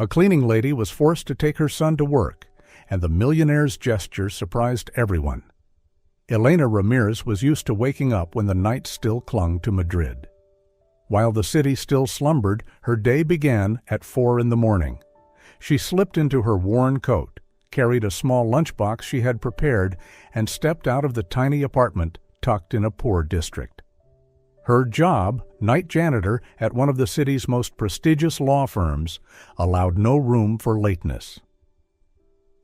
A cleaning lady was forced to take her son to work, and the millionaire's gesture surprised everyone. Elena Ramirez was used to waking up when the night still clung to Madrid. While the city still slumbered, her day began at 4 in the morning. She slipped into her worn coat, carried a small lunchbox she had prepared, and stepped out of the tiny apartment tucked in a poor district. Her job, night janitor at one of the city's most prestigious law firms, allowed no room for lateness.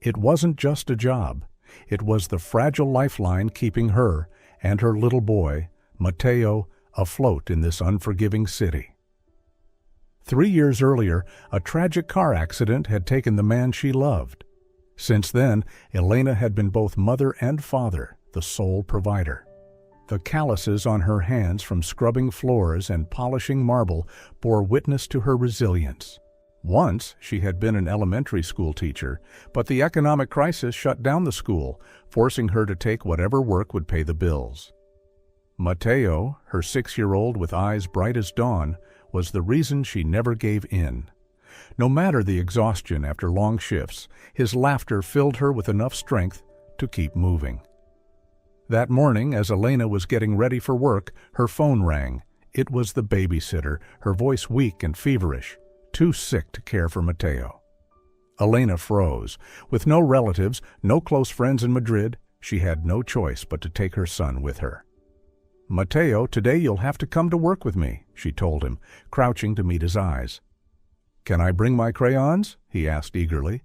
It wasn't just a job. It was the fragile lifeline keeping her and her little boy, Mateo, afloat in this unforgiving city. 3 years earlier, a tragic car accident had taken the man she loved. Since then, Elena had been both mother and father, the sole provider. The calluses on her hands from scrubbing floors and polishing marble bore witness to her resilience. Once she had been an elementary school teacher, but the economic crisis shut down the school, forcing her to take whatever work would pay the bills. Mateo, her 6-year-old with eyes bright as dawn, was the reason she never gave in. No matter the exhaustion after long shifts, his laughter filled her with enough strength to keep moving. That morning, as Elena was getting ready for work, her phone rang. It was the babysitter, her voice weak and feverish, too sick to care for Mateo. Elena froze. With no relatives, no close friends in Madrid, she had no choice but to take her son with her. "Mateo, today you'll have to come to work with me," she told him, crouching to meet his eyes. "Can I bring my crayons?" he asked eagerly.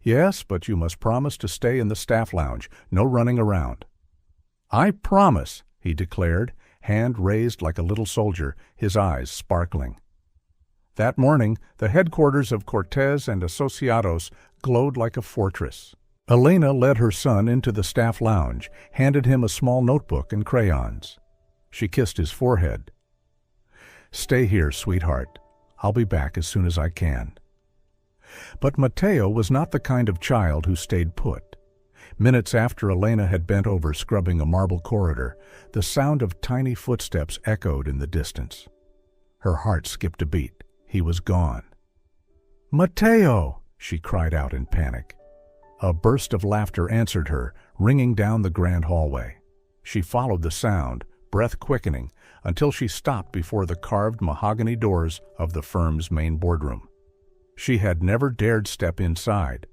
"Yes, but you must promise to stay in the staff lounge, no running around." "I promise," he declared, hand raised like a little soldier, his eyes sparkling. That morning, the headquarters of Cortez and Asociados glowed like a fortress. Elena led her son into the staff lounge, handed him a small notebook and crayons. She kissed his forehead. "Stay here, sweetheart. I'll be back as soon as I can." But Mateo was not the kind of child who stayed put. Minutes after Elena had bent over scrubbing a marble corridor, the sound of tiny footsteps echoed in the distance. Her heart skipped a beat. He was gone. "Mateo!" she cried out in panic. A burst of laughter answered her, ringing down the grand hallway. She followed the sound, breath quickening, until she stopped before the carved mahogany doors of the firm's main boardroom. She had never dared step inside.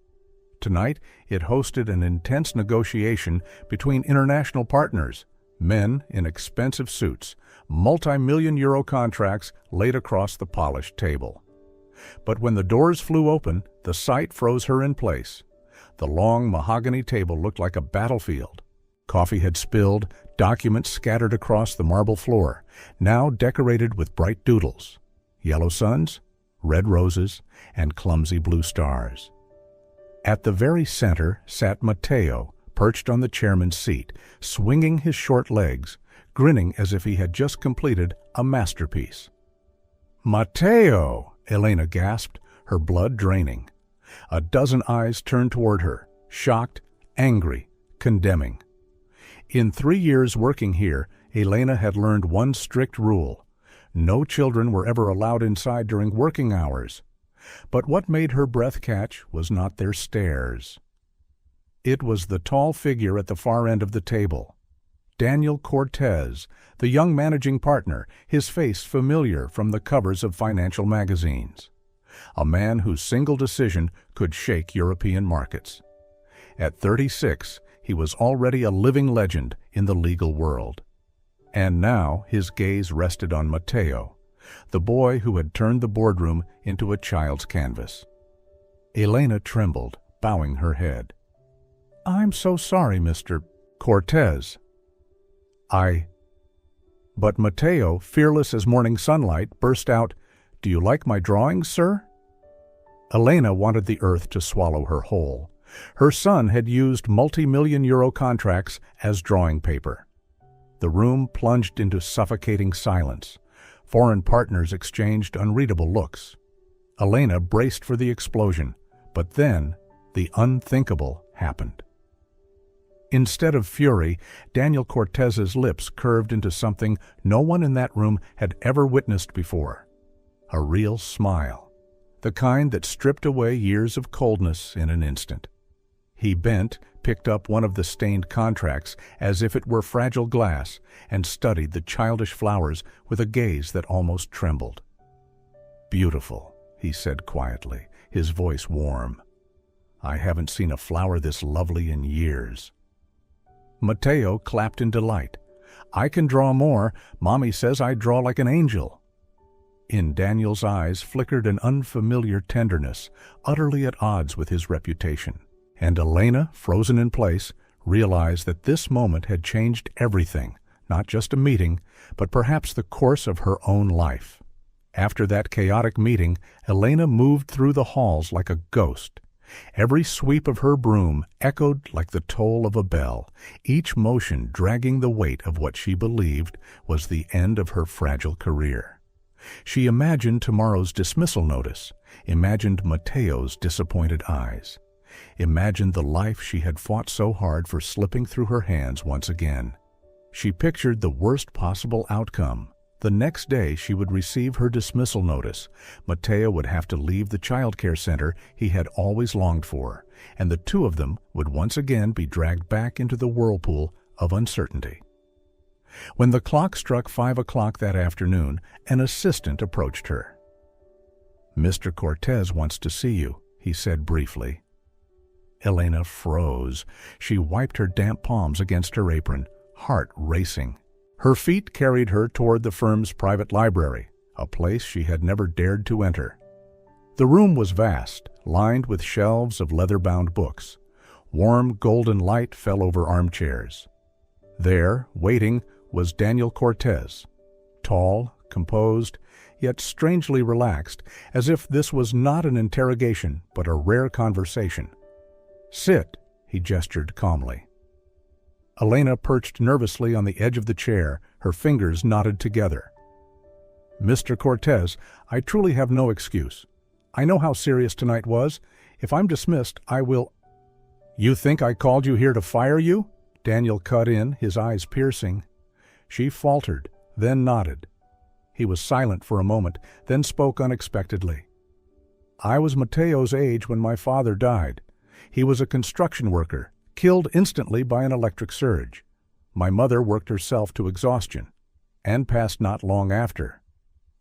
Tonight, it hosted an intense negotiation between international partners, men in expensive suits, multi-million-euro contracts laid across the polished table. But when the doors flew open, the sight froze her in place. The long mahogany table looked like a battlefield. Coffee had spilled, documents scattered across the marble floor, now decorated with bright doodles, yellow suns, red roses, and clumsy blue stars. At the very center sat Mateo, perched on the chairman's seat, swinging his short legs, grinning as if he had just completed a masterpiece. "Mateo!" Elena gasped, her blood draining. A dozen eyes turned toward her, shocked, angry, condemning. In 3 years working here, Elena had learned one strict rule. No children were ever allowed inside during working hours. But what made her breath catch was not their stares. It was the tall figure at the far end of the table. Daniel Cortez, the young managing partner, his face familiar from the covers of financial magazines. A man whose single decision could shake European markets. At 36, he was already a living legend in the legal world. And now his gaze rested on Mateo, the boy who had turned the boardroom into a child's canvas. Elena trembled, bowing her head. "I'm so sorry, Mr. Cortez." But Mateo, fearless as morning sunlight, burst out, "Do you like my drawings, sir?" Elena wanted the earth to swallow her whole. Her son had used multi-million-euro contracts as drawing paper. The room plunged into suffocating silence. Foreign partners exchanged unreadable looks. Elena braced for the explosion, but then the unthinkable happened. Instead of fury, Daniel Cortez's lips curved into something no one in that room had ever witnessed before. A real smile. the kind that stripped away years of coldness in an instant. He bent, picked up one of the stained contracts as if it were fragile glass, and studied the childish flowers with a gaze that almost trembled. "Beautiful," he said quietly, his voice warm. "I haven't seen a flower this lovely in years." Mateo clapped in delight. "I can draw more. Mommy says I draw like an angel." In Daniel's eyes flickered an unfamiliar tenderness, utterly at odds with his reputation. And Elena, frozen in place, realized that this moment had changed everything, not just a meeting, but perhaps the course of her own life. After that chaotic meeting, Elena moved through the halls like a ghost. Every sweep of her broom echoed like the toll of a bell, each motion dragging the weight of what she believed was the end of her fragile career. She imagined tomorrow's dismissal notice, imagined Mateo's disappointed eyes, imagined the life she had fought so hard for slipping through her hands once again. She pictured the worst possible outcome. The next day she would receive her dismissal notice. Mateo would have to leave the child care center he had always longed for, and the two of them would once again be dragged back into the whirlpool of uncertainty. When the clock struck 5 o'clock that afternoon, an assistant approached her. "Mr. Cortez wants to see you," he said briefly. Elena froze. She wiped her damp palms against her apron, heart racing. Her feet carried her toward the firm's private library, a place she had never dared to enter. The room was vast, lined with shelves of leather-bound books. Warm golden light fell over armchairs. There, waiting, was Daniel Cortez, tall, composed, yet strangely relaxed, as if this was not an interrogation but a rare conversation. "Sit," he gestured calmly. Elena perched nervously on the edge of the chair, her fingers knotted together. "Mr. Cortez, I truly have no excuse. I know how serious tonight was. If I'm dismissed, I will—" "You think I called you here to fire you?" Daniel cut in, his eyes piercing. She faltered, then nodded. He was silent for a moment, then spoke unexpectedly. "I was Mateo's age when my father died. He was a construction worker, killed instantly by an electric surge. My mother worked herself to exhaustion, and passed not long after.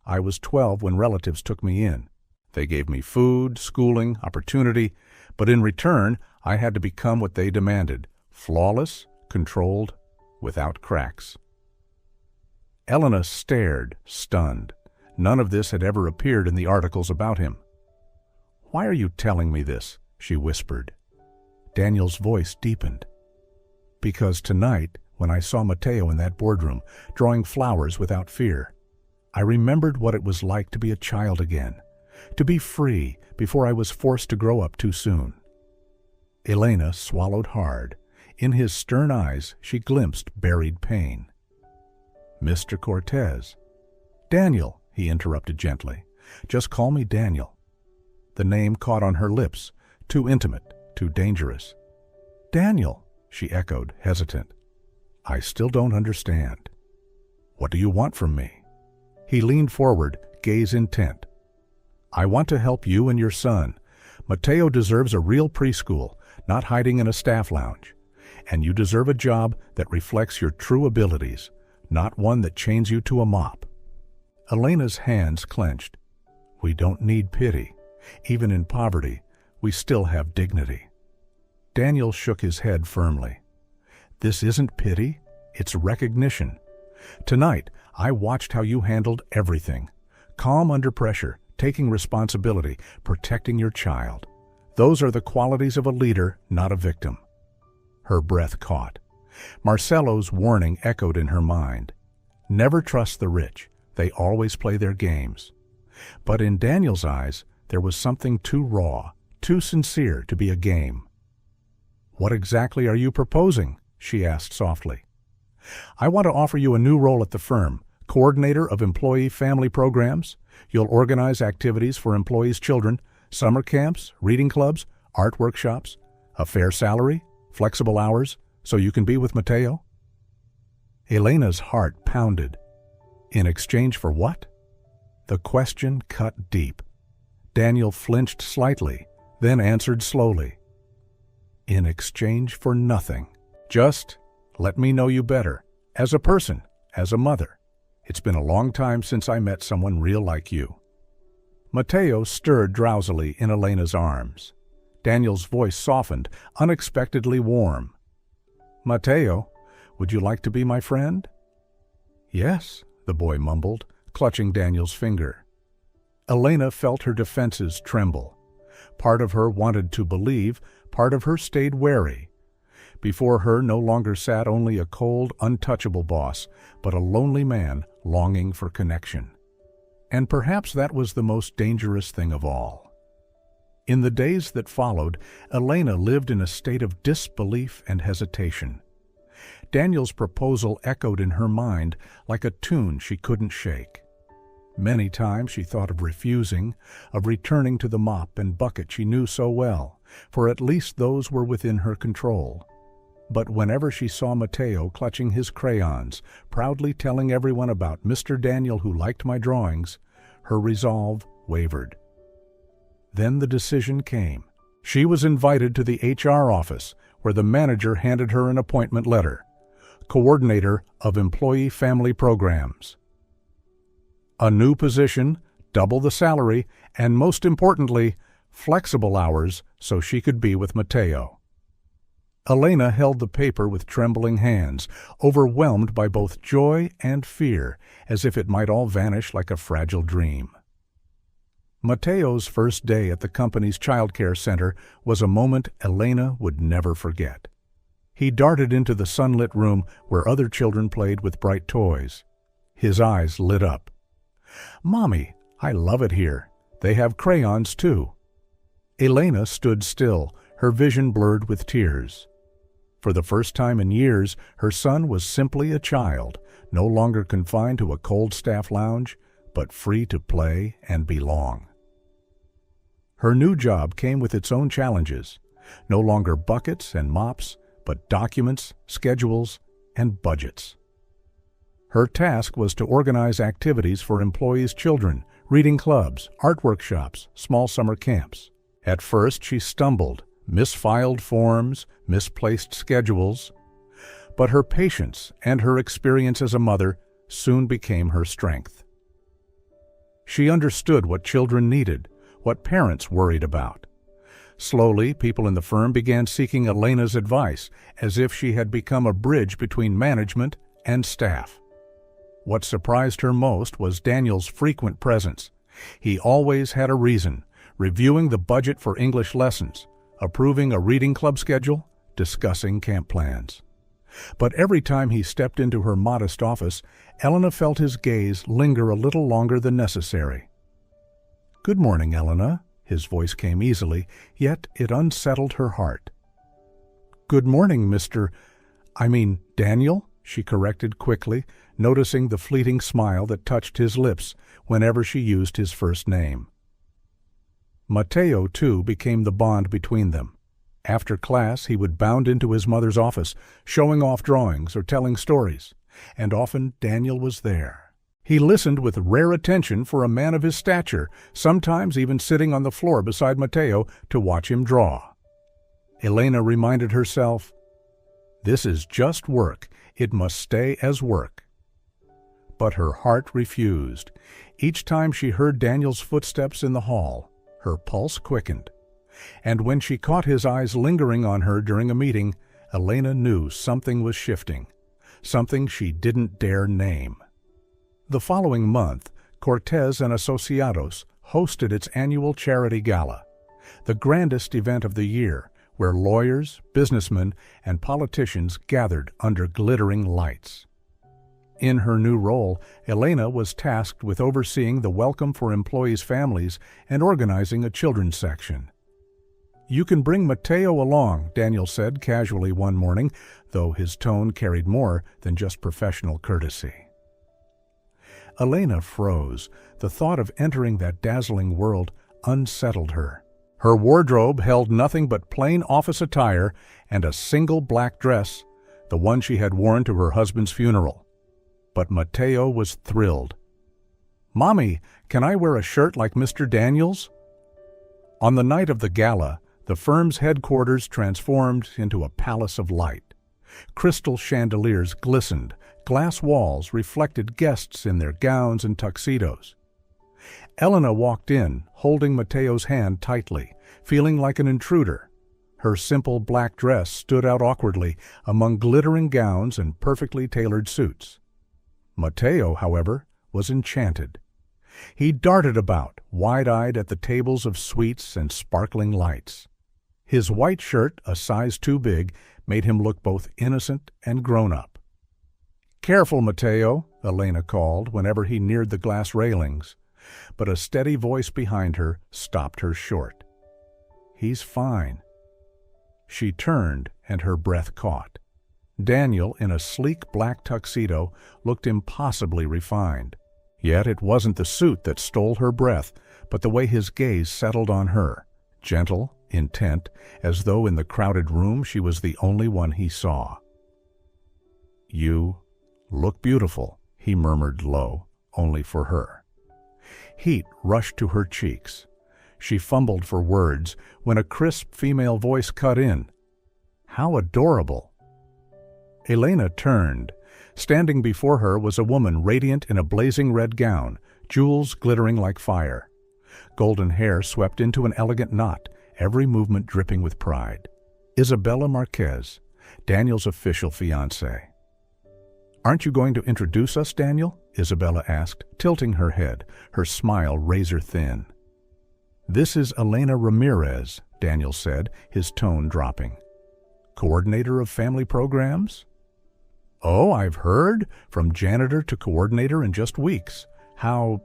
I was 12 when relatives took me in. They gave me food, schooling, opportunity, but in return I had to become what they demanded, flawless, controlled, without cracks." Elena stared, stunned. None of this had ever appeared in the articles about him. "Why are you telling me this?" she whispered. Daniel's voice deepened. "Because tonight, when I saw Mateo in that boardroom, drawing flowers without fear, I remembered what it was like to be a child again, to be free before I was forced to grow up too soon." Elena swallowed hard. In his stern eyes she glimpsed buried pain. "Mr. Cortez." "Daniel," he interrupted gently. "Just call me Daniel." The name caught on her lips, too intimate, too dangerous. "Daniel," she echoed, hesitant. "I still don't understand. What do you want from me?" He leaned forward, gaze intent. "I want to help you and your son. Mateo deserves a real preschool, not hiding in a staff lounge. And you deserve a job that reflects your true abilities, not one that chains you to a mop." Elena's hands clenched. "We don't need pity. Even in poverty, we still have dignity." Daniel shook his head firmly. "This isn't pity, it's recognition. Tonight, I watched how you handled everything. Calm under pressure, taking responsibility, protecting your child. Those are the qualities of a leader, not a victim." Her breath caught. Marcelo's warning echoed in her mind. Never trust the rich. They always play their games. But in Daniel's eyes, there was something too raw, too sincere to be a game. "What exactly are you proposing?" she asked softly. "I want to offer you a new role at the firm, coordinator of employee family programs. You'll organize activities for employees' children, summer camps, reading clubs, art workshops, a fair salary, flexible hours, so you can be with Mateo." Elena's heart pounded. In exchange for what? The question cut deep. Daniel flinched slightly, then answered slowly. In exchange for nothing. Just let me know you better, as a person, as a mother. It's been a long time since I met someone real like you. Mateo stirred drowsily in Elena's arms. Daniel's voice softened, unexpectedly warm. Mateo, would you like to be my friend? Yes, the boy mumbled, clutching Daniel's finger. Elena felt her defenses tremble. Part of her wanted to believe, part of her stayed wary. Before her no longer sat only a cold, untouchable boss, but a lonely man longing for connection. And perhaps that was the most dangerous thing of all. In the days that followed, Elena lived in a state of disbelief and hesitation. Daniel's proposal echoed in her mind like a tune she couldn't shake. Many times she thought of refusing, of returning to the mop and bucket she knew so well, for at least those were within her control. But whenever she saw Mateo clutching his crayons, proudly telling everyone about Mr. Daniel who liked my drawings, her resolve wavered. Then the decision came. She was invited to the HR office, where the manager handed her an appointment letter. Coordinator of Employee Family Programs. A new position, double the salary, and most importantly, flexible hours so she could be with Mateo. Elena held the paper with trembling hands, overwhelmed by both joy and fear, as if it might all vanish like a fragile dream. Mateo's first day at the company's childcare center was a moment Elena would never forget. He darted into the sunlit room where other children played with bright toys. His eyes lit up. "Mommy, I love it here. They have crayons, too." Elena stood still, her vision blurred with tears. For the first time in years, her son was simply a child, no longer confined to a cold staff lounge, but free to play and belong. Her new job came with its own challenges, no longer buckets and mops, but documents, schedules, and budgets. Her task was to organize activities for employees' children, reading clubs, art workshops, small summer camps. At first she stumbled, misfiled forms, misplaced schedules, but her patience and her experience as a mother soon became her strength. She understood what children needed, what parents worried about. Slowly, people in the firm began seeking Elena's advice, as if she had become a bridge between management and staff. What surprised her most was Daniel's frequent presence. He always had a reason, reviewing the budget for English lessons, approving a reading club schedule, discussing camp plans. But every time he stepped into her modest office, Elena felt his gaze linger a little longer than necessary. "Good morning, Elena," his voice came easily, yet it unsettled her heart. "Good morning, Daniel," she corrected quickly, noticing the fleeting smile that touched his lips whenever she used his first name. Mateo, too, became the bond between them. After class, he would bound into his mother's office, showing off drawings or telling stories, and often Daniel was there. He listened with rare attention for a man of his stature, sometimes even sitting on the floor beside Mateo to watch him draw. Elena reminded herself, "This is just work. It must stay as work." But her heart refused. Each time she heard Daniel's footsteps in the hall, her pulse quickened. And when she caught his eyes lingering on her during a meeting, Elena knew something was shifting, something she didn't dare name. The following month, Cortez and Asociados hosted its annual charity gala, the grandest event of the year, where lawyers, businessmen, and politicians gathered under glittering lights. In her new role, Elena was tasked with overseeing the welcome for employees' families and organizing a children's section. "You can bring Mateo along," Daniel said casually one morning, though his tone carried more than just professional courtesy. Elena froze. The thought of entering that dazzling world unsettled her. Her wardrobe held nothing but plain office attire and a single black dress, the one she had worn to her husband's funeral. But Mateo was thrilled. "Mommy, can I wear a shirt like Mr. Daniel's?" On the night of the gala, the firm's headquarters transformed into a palace of light. Crystal chandeliers glistened, glass walls reflected guests in their gowns and tuxedos. Elena walked in, holding Matteo's hand tightly, feeling like an intruder. Her simple black dress stood out awkwardly among glittering gowns and perfectly tailored suits. Matteo, however, was enchanted. He darted about, wide-eyed at the tables of sweets and sparkling lights. His white shirt, a size too big, made him look both innocent and grown-up. "Careful, Matteo," Elena called whenever he neared the glass railings, but a steady voice behind her stopped her short. "He's fine." She turned, and her breath caught. Daniel, in a sleek black tuxedo, looked impossibly refined. Yet it wasn't the suit that stole her breath, but the way his gaze settled on her, gentle, intent, as though in the crowded room she was the only one he saw. "You look beautiful," he murmured low, only for her. Heat rushed to her cheeks. She fumbled for words when a crisp female voice cut in. "How adorable!" Elena turned. Standing before her was a woman radiant in a blazing red gown, jewels glittering like fire. Golden hair swept into an elegant knot, every movement dripping with pride. Isabella Marquez, Daniel's official fiancée. "Aren't you going to introduce us, Daniel?" Isabella asked, tilting her head, her smile razor-thin. "This is Elena Ramirez," Daniel said, his tone dropping. "Coordinator of family programs?" "Oh, I've heard. From janitor to coordinator in just weeks. How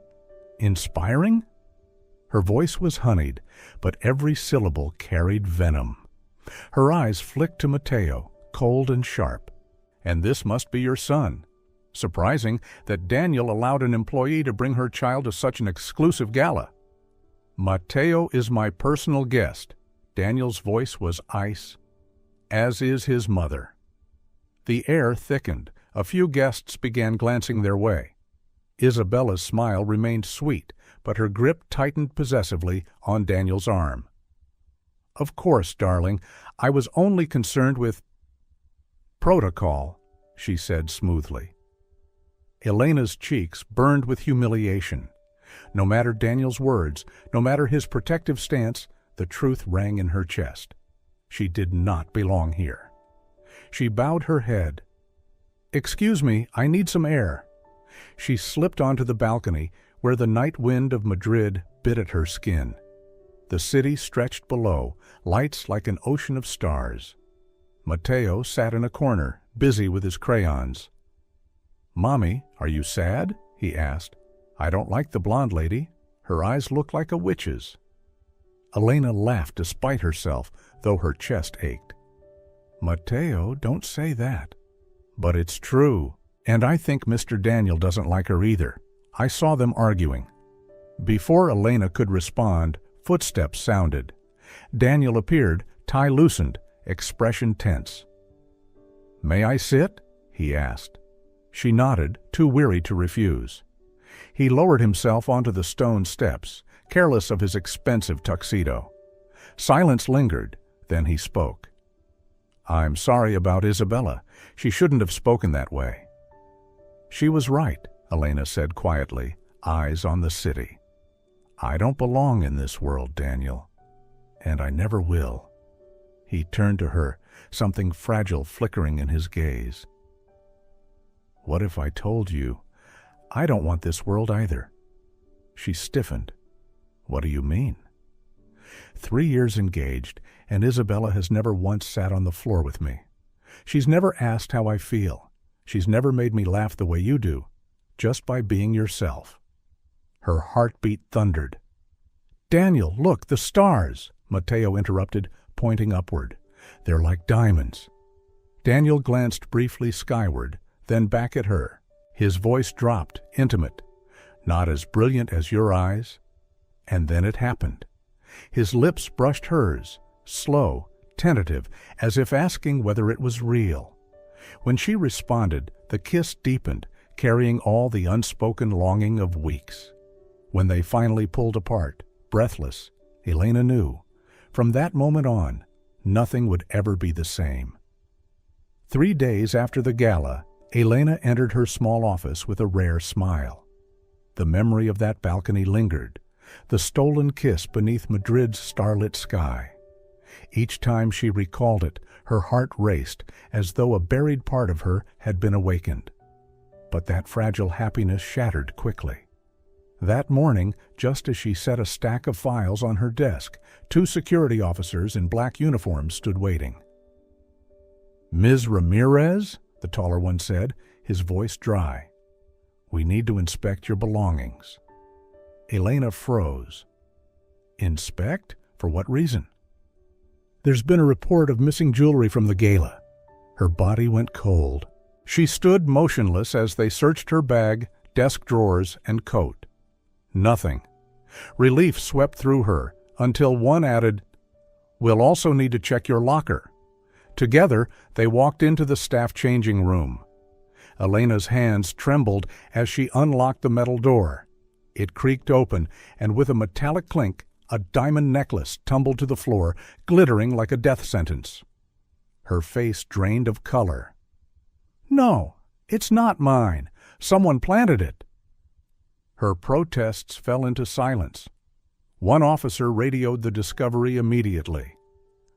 inspiring?" Her voice was honeyed, but every syllable carried venom. Her eyes flicked to Matteo, cold and sharp. "And this must be your son. Surprising that Daniel allowed an employee to bring her child to such an exclusive gala." "Matteo is my personal guest." Daniel's voice was ice, as is his mother. The air thickened. A few guests began glancing their way. Isabella's smile remained sweet, but her grip tightened possessively on Daniel's arm. "Of course, darling. I was only concerned with protocol," she said smoothly. Elena's cheeks burned with humiliation. No matter Daniel's words, no matter his protective stance, the truth rang in her chest. She did not belong here. She bowed her head. "Excuse me, I need some air." She slipped onto the balcony, where the night wind of Madrid bit at her skin. The city stretched below, lights like an ocean of stars. Matteo sat in a corner, busy with his crayons. "Mommy, are you sad?" he asked. "I don't like the blonde lady. Her eyes look like a witch's." Elena laughed despite herself, though her chest ached. "Matteo, don't say that." "But it's true. And I think Mr. Daniel doesn't like her either. I saw them arguing." Before Elena could respond, footsteps sounded. Daniel appeared, tie loosened, expression tense. "May I sit?" he asked. She nodded, too weary to refuse. He lowered himself onto the stone steps, careless of his expensive tuxedo. Silence lingered, then he spoke. "I'm sorry about Isabella. She shouldn't have spoken that way." "She was right," Elena said quietly, eyes on the city. "I don't belong in this world, Daniel, and I never will." He turned to her, something fragile flickering in his gaze. "What if I told you I don't want this world either?" She stiffened. "What do you mean?" 3 years engaged, and Isabella has never once sat on the floor with me. She's never asked how I feel. She's never made me laugh the way you do, just by being yourself." Her heartbeat thundered. "Daniel, look, the stars!" Matteo interrupted, pointing upward. "They're like diamonds." Daniel glanced briefly skyward, then back at her. His voice dropped, intimate. "Not as brilliant as your eyes." And then it happened. His lips brushed hers, slow, tentative, as if asking whether it was real. When she responded, the kiss deepened, carrying all the unspoken longing of weeks. When they finally pulled apart, breathless, Elena knew. From that moment on, nothing would ever be the same. 3 days after the gala, Elena entered her small office with a rare smile. The memory of that balcony lingered, the stolen kiss beneath Madrid's starlit sky. Each time she recalled it, her heart raced as though a buried part of her had been awakened. But that fragile happiness shattered quickly. That morning, just as she set a stack of files on her desk, 2 security officers in black uniforms stood waiting. "Ms. Ramirez?" the taller one said, his voice dry. "We need to inspect your belongings." Elena froze. "Inspect? For what reason?" "There's been a report of missing jewelry from the gala." Her body went cold. She stood motionless as they searched her bag, desk drawers, and coat. Nothing. Relief swept through her, until one added, "We'll also need to check your locker." Together, they walked into the staff changing room. Elena's hands trembled as she unlocked the metal door. It creaked open, and with a metallic clink, a diamond necklace tumbled to the floor, glittering like a death sentence. Her face drained of color. "No, it's not mine. Someone planted it." Her protests fell into silence. One officer radioed the discovery immediately.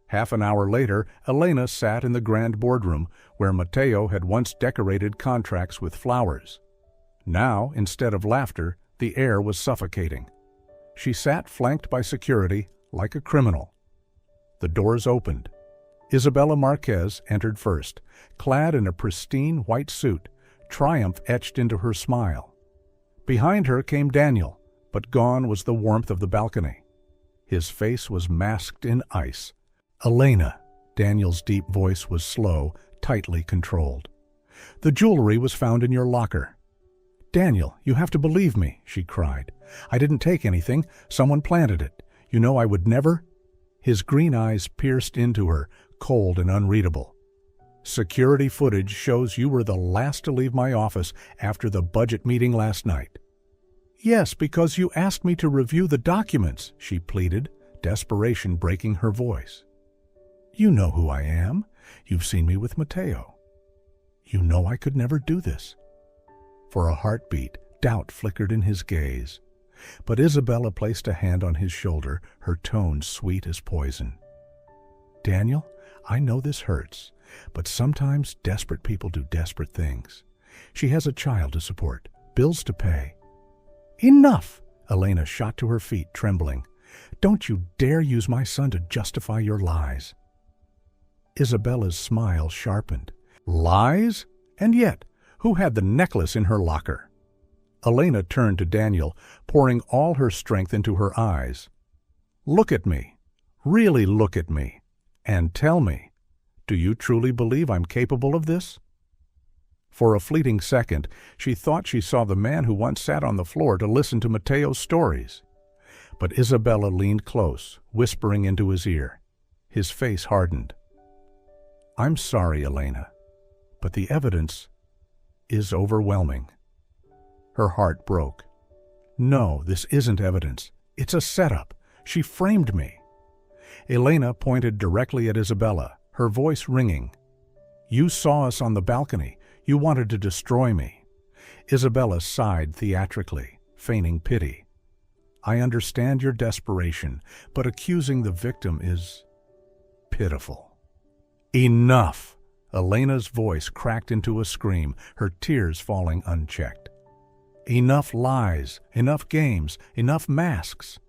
Half an hour later, Elena sat in the grand boardroom where Mateo had once decorated contracts with flowers. Now, instead of laughter, the air was suffocating. She sat flanked by security, like a criminal. The doors opened. Isabella Marquez entered first, clad in a pristine white suit, triumph etched into her smile. Behind her came Daniel, but gone was the warmth of the balcony. His face was masked in ice. "Elena," Daniel's deep voice was slow, tightly controlled. "The jewelry was found in your locker." "Daniel, you have to believe me," she cried. "I didn't take anything. Someone planted it. You know I would never—" His green eyes pierced into her, cold and unreadable. "Security footage shows you were the last to leave my office after the budget meeting last night." "Yes, because you asked me to review the documents," she pleaded, desperation breaking her voice. "You know who I am. You've seen me with Mateo. You know I could never do this." For a heartbeat, doubt flickered in his gaze. But Isabella placed a hand on his shoulder, her tone sweet as poison. "Daniel, I know this hurts, but sometimes desperate people do desperate things. She has a child to support, bills to pay." "Enough!" Elena shot to her feet, trembling. "Don't you dare use my son to justify your lies." Isabella's smile sharpened. "Lies? And yet, who had the necklace in her locker?" Elena turned to Daniel, pouring all her strength into her eyes. "Look at me. Really look at me. And tell me, do you truly believe I'm capable of this?" For a fleeting second, she thought she saw the man who once sat on the floor to listen to Mateo's stories. But Isabella leaned close, whispering into his ear. His face hardened. "I'm sorry, Elena, but the evidence is overwhelming." Her heart broke. "No, this isn't evidence. It's a setup. She framed me." Elena pointed directly at Isabella, her voice ringing. "You saw us on the balcony. You wanted to destroy me." Isabella sighed theatrically, feigning pity. "I understand your desperation, but accusing the victim is pitiful." "Enough!" Elena's voice cracked into a scream, her tears falling unchecked. "Enough lies, enough games, enough masks.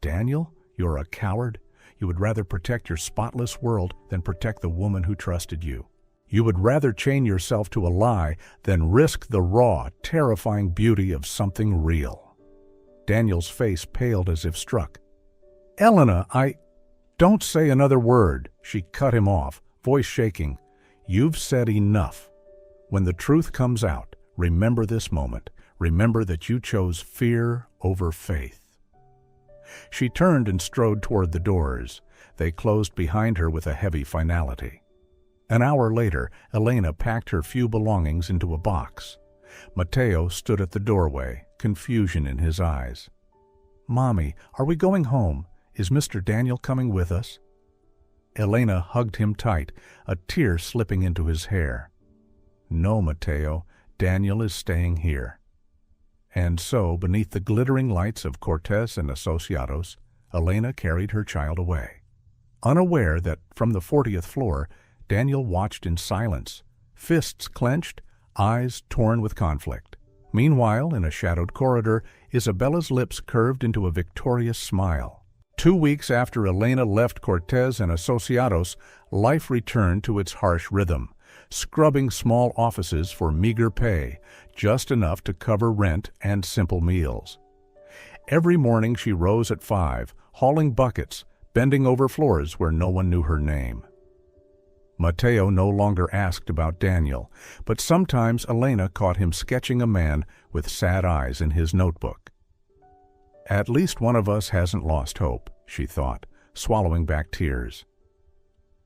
Daniel, you're a coward. You would rather protect your spotless world than protect the woman who trusted you. You would rather chain yourself to a lie than risk the raw, terrifying beauty of something real." Daniel's face paled as if struck. "Elena, Don't say another word," she cut him off, voice shaking. "You've said enough. When the truth comes out, remember this moment. Remember that you chose fear over faith." She turned and strode toward the doors. They closed behind her with a heavy finality. An hour later, Elena packed her few belongings into a box. Mateo stood at the doorway, confusion in his eyes. "Mommy, are we going home? Is Mr. Daniel coming with us?" Elena hugged him tight, a tear slipping into his hair. "No, Mateo, Daniel is staying here." And so, beneath the glittering lights of Cortez and Asociados, Elena carried her child away, unaware that from the 40th floor, Daniel watched in silence, fists clenched, eyes torn with conflict. Meanwhile, in a shadowed corridor, Isabella's lips curved into a victorious smile. 2 weeks after Elena left Cortez and Asociados, life returned to its harsh rhythm, scrubbing small offices for meager pay, just enough to cover rent and simple meals. Every morning she rose at 5, hauling buckets, bending over floors where no one knew her name. Mateo no longer asked about Daniel, but sometimes Elena caught him sketching a man with sad eyes in his notebook. "At least one of us hasn't lost hope," she thought, swallowing back tears.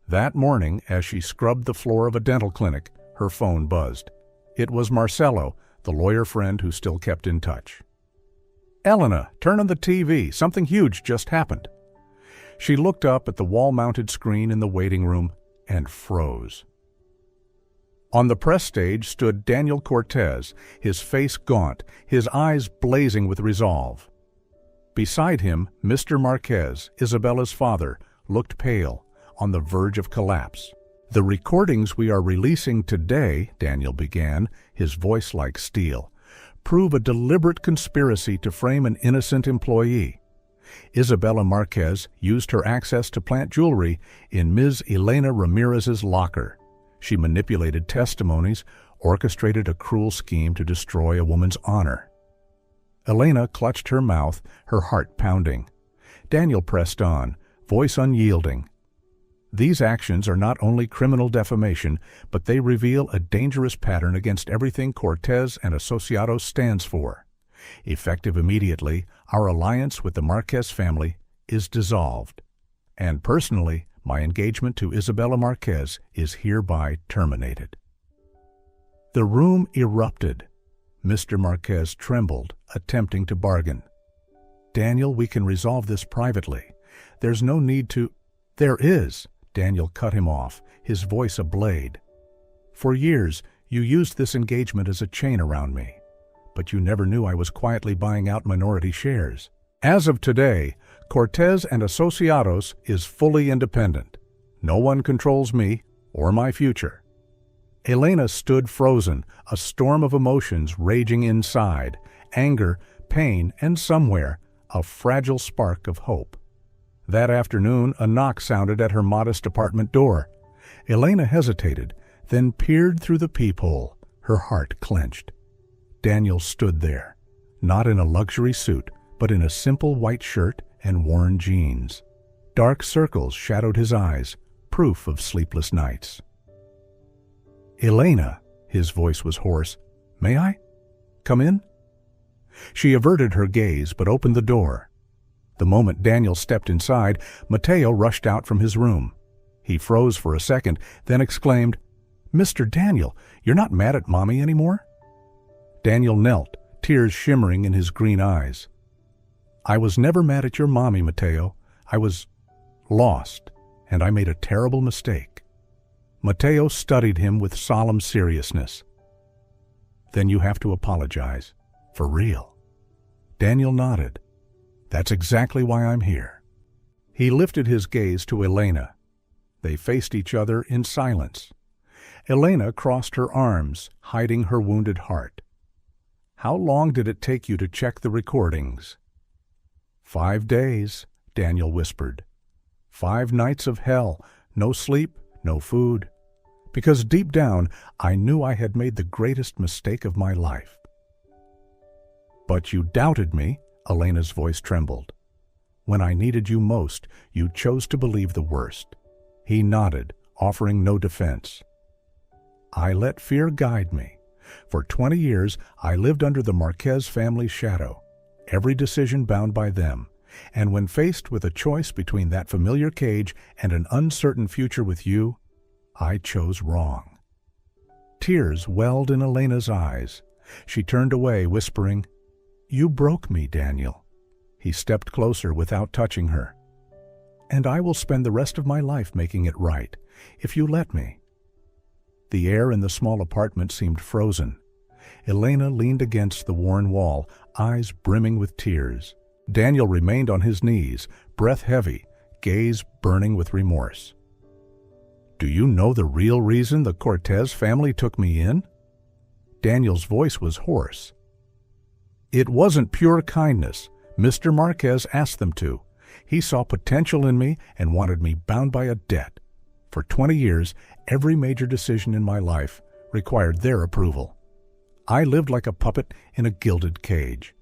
That morning, as she scrubbed the floor of a dental clinic, her phone buzzed. It was Marcelo, the lawyer friend who still kept in touch. "Elena, turn on the TV. Something huge just happened." She looked up at the wall-mounted screen in the waiting room and froze. On the press stage stood Daniel Cortez, his face gaunt, his eyes blazing with resolve. Beside him, Mr. Marquez, Isabella's father, looked pale, on the verge of collapse. "The recordings we are releasing today," Daniel began, his voice like steel, "prove a deliberate conspiracy to frame an innocent employee. Isabella Marquez used her access to plant jewelry in Ms. Elena Ramirez's locker. She manipulated testimonies, orchestrated a cruel scheme to destroy a woman's honor." Elena clutched her mouth, her heart pounding. Daniel pressed on, voice unyielding. "These actions are not only criminal defamation, but they reveal a dangerous pattern against everything Cortez and Asociados stands for. Effective immediately, our alliance with the Marquez family is dissolved. And personally, my engagement to Isabella Marquez is hereby terminated." The room erupted. Mr. Marquez trembled, attempting to bargain. "Daniel, we can resolve this privately. There's no need to—" "There is," Daniel cut him off, his voice a blade. "For years, you used this engagement as a chain around me. But you never knew I was quietly buying out minority shares. As of today, Cortez and Asociados is fully independent. No one controls me or my future." Elena stood frozen, a storm of emotions raging inside, anger, pain, and somewhere, a fragile spark of hope. That afternoon, a knock sounded at her modest apartment door. Elena hesitated, then peered through the peephole, her heart clenched. Daniel stood there, not in a luxury suit, but in a simple white shirt and worn jeans. Dark circles shadowed his eyes, proof of sleepless nights. "Elena," his voice was hoarse, "may I come in?" She averted her gaze, but opened the door. The moment Daniel stepped inside, Mateo rushed out from his room. He froze for a second, then exclaimed, "Mr. Daniel, you're not mad at Mommy anymore?" Daniel knelt, tears shimmering in his green eyes. "I was never mad at your mommy, Mateo. I was lost, and I made a terrible mistake." Mateo studied him with solemn seriousness. "Then you have to apologize. For real." Daniel nodded. "That's exactly why I'm here." He lifted his gaze to Elena. They faced each other in silence. Elena crossed her arms, hiding her wounded heart. "How long did it take you to check the recordings?" 5 days, Daniel whispered. 5 nights of hell, no sleep, no food. Because deep down, I knew I had made the greatest mistake of my life. "But you doubted me," Elena's voice trembled. "When I needed you most, you chose to believe the worst." He nodded, offering no defense. "I let fear guide me. For 20 years, I lived under the Marquez family's shadow, every decision bound by them, and when faced with a choice between that familiar cage and an uncertain future with you, I chose wrong." Tears welled in Elena's eyes. She turned away, whispering, "You broke me, Daniel." He stepped closer without touching her. and I will spend the rest of my life making it right, if you let me." The air in the small apartment seemed frozen. Elena leaned against the worn wall, eyes brimming with tears. Daniel remained on his knees, breath heavy, gaze burning with remorse. "Do you know the real reason the Cortez family took me in?" Daniel's voice was hoarse. "It wasn't pure kindness. Mr. Marquez asked them to. He saw potential in me and wanted me bound by a debt. For 20 years, every major decision in my life required their approval. I lived like a puppet in a gilded cage."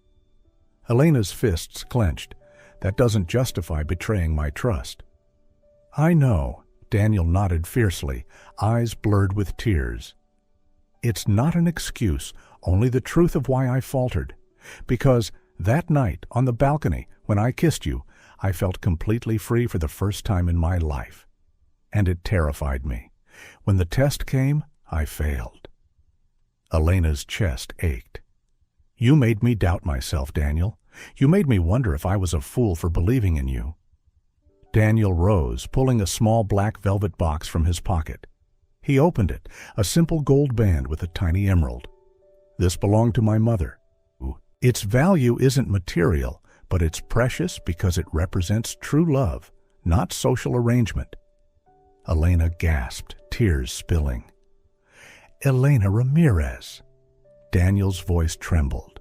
Elena's fists clenched. "That doesn't justify betraying my trust." "I know," Daniel nodded fiercely, eyes blurred with tears. "It's not an excuse, only the truth of why I faltered. Because that night on the balcony, when I kissed you, I felt completely free for the first time in my life. And it terrified me. When the test came, I failed." Elena's chest ached. "You made me doubt myself, Daniel. You made me wonder if I was a fool for believing in you." Daniel rose, pulling a small black velvet box from his pocket. He opened it, a simple gold band with a tiny emerald. "This belonged to my mother. Its value isn't material, but it's precious because it represents true love, not social arrangement." Elena gasped, tears spilling. "Elena Ramirez." Daniel's voice trembled.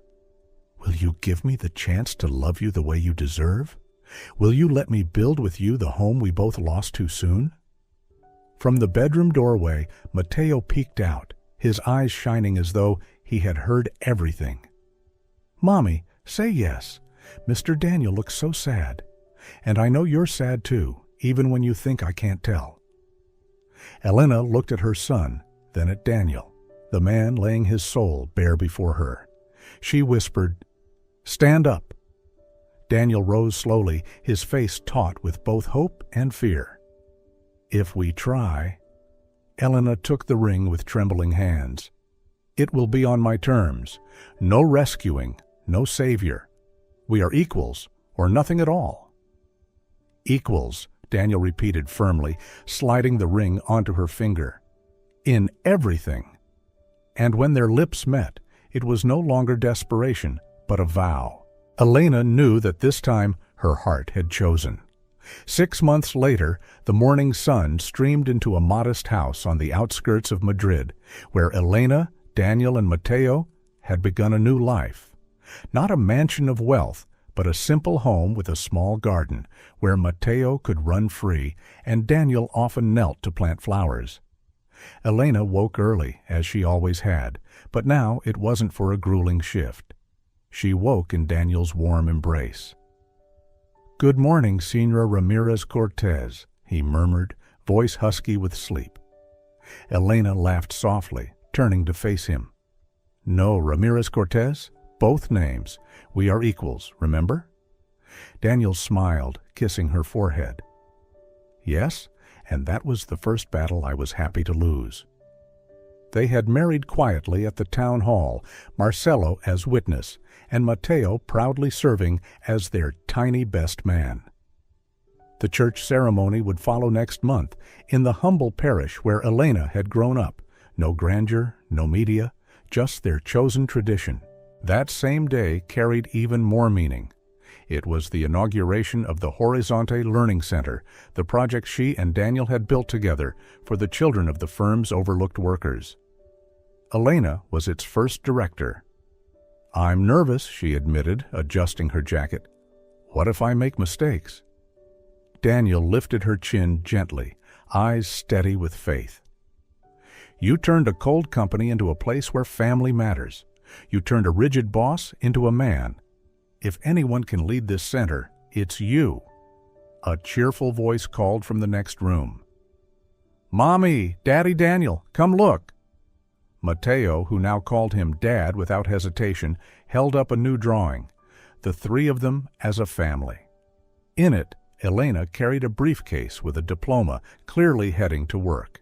"Will you give me the chance to love you the way you deserve? Will you let me build with you the home we both lost too soon?" From the bedroom doorway, Mateo peeked out, his eyes shining as though he had heard everything. "Mommy, say yes. Mr. Daniel looks so sad. And I know you're sad too, even when you think I can't tell." Elena looked at her son, then at Daniel, the man laying his soul bare before her. She whispered, "Stand up." Daniel rose slowly, his face taut with both hope and fear. "If we try..." Elena took the ring with trembling hands. "It will be on my terms. No rescuing, no savior. We are equals, or nothing at all." "Equals," Daniel repeated firmly, sliding the ring onto her finger. "In everything." And when their lips met, it was no longer desperation, but a vow. Elena knew that this time her heart had chosen. 6 months later, the morning sun streamed into a modest house on the outskirts of Madrid, where Elena, Daniel, and Mateo had begun a new life. Not a mansion of wealth, but a simple home with a small garden, where Mateo could run free, and Daniel often knelt to plant flowers. Elena woke early, as she always had, but now it wasn't for a grueling shift. She woke in Daniel's warm embrace. "Good morning, Señora Ramirez Cortez," he murmured, voice husky with sleep. Elena laughed softly, turning to face him. "No, Ramirez Cortez? Both names. We are equals, remember?" Daniel smiled, kissing her forehead. "Yes, and that was the first battle I was happy to lose." They had married quietly at the town hall, Marcelo as witness, and Mateo proudly serving as their tiny best man. The church ceremony would follow next month, in the humble parish where Elena had grown up. No grandeur, no media, just their chosen tradition. That same day carried even more meaning. It was the inauguration of the Horizonte Learning Center, the project she and Daniel had built together for the children of the firm's overlooked workers. Elena was its first director. "I'm nervous," she admitted, adjusting her jacket. "What if I make mistakes?" Daniel lifted her chin gently, eyes steady with faith. "You turned a cold company into a place where family matters. You turned a rigid boss into a man. If anyone can lead this center, it's you." A cheerful voice called from the next room. "Mommy, Daddy Daniel, come look." Mateo, who now called him Dad without hesitation, held up a new drawing, the three of them as a family. In it, Elena carried a briefcase with a diploma, clearly heading to work.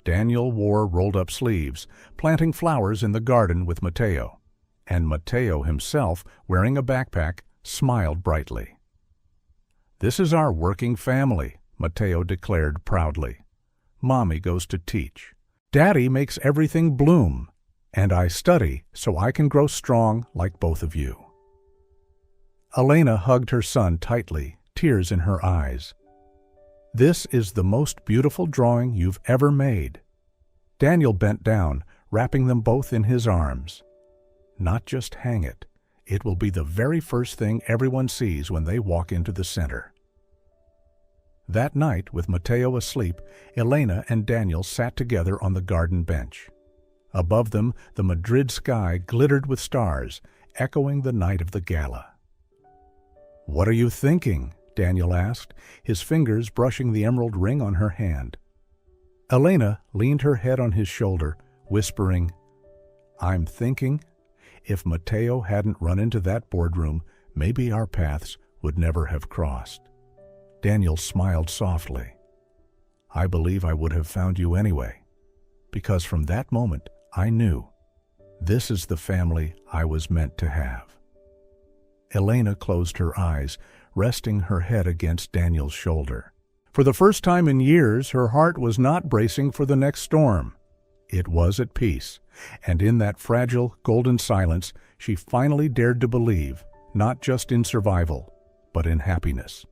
Daniel wore rolled-up sleeves, planting flowers in the garden with Mateo, and Mateo himself, wearing a backpack, smiled brightly. "This is our working family," Matteo declared proudly. "Mommy goes to teach. Daddy makes everything bloom. And I study so I can grow strong like both of you." Elena hugged her son tightly, tears in her eyes. "This is the most beautiful drawing you've ever made." Daniel bent down, wrapping them both in his arms. "Not just hang it. It will be the very first thing everyone sees when they walk into the center." That night, with Matteo asleep, Elena and Daniel sat together on the garden bench. Above them, the Madrid sky glittered with stars, echoing the night of the gala. "What are you thinking?" Daniel asked, his fingers brushing the emerald ring on her hand. Elena leaned her head on his shoulder, whispering, "I'm thinking, if Matteo hadn't run into that boardroom, maybe our paths would never have crossed." Daniel smiled softly. "I believe I would have found you anyway, because from that moment I knew this is the family I was meant to have." Elena closed her eyes, resting her head against Daniel's shoulder. For the first time in years, her heart was not bracing for the next storm. It was at peace, and in that fragile, golden silence, she finally dared to believe, not just in survival, but in happiness.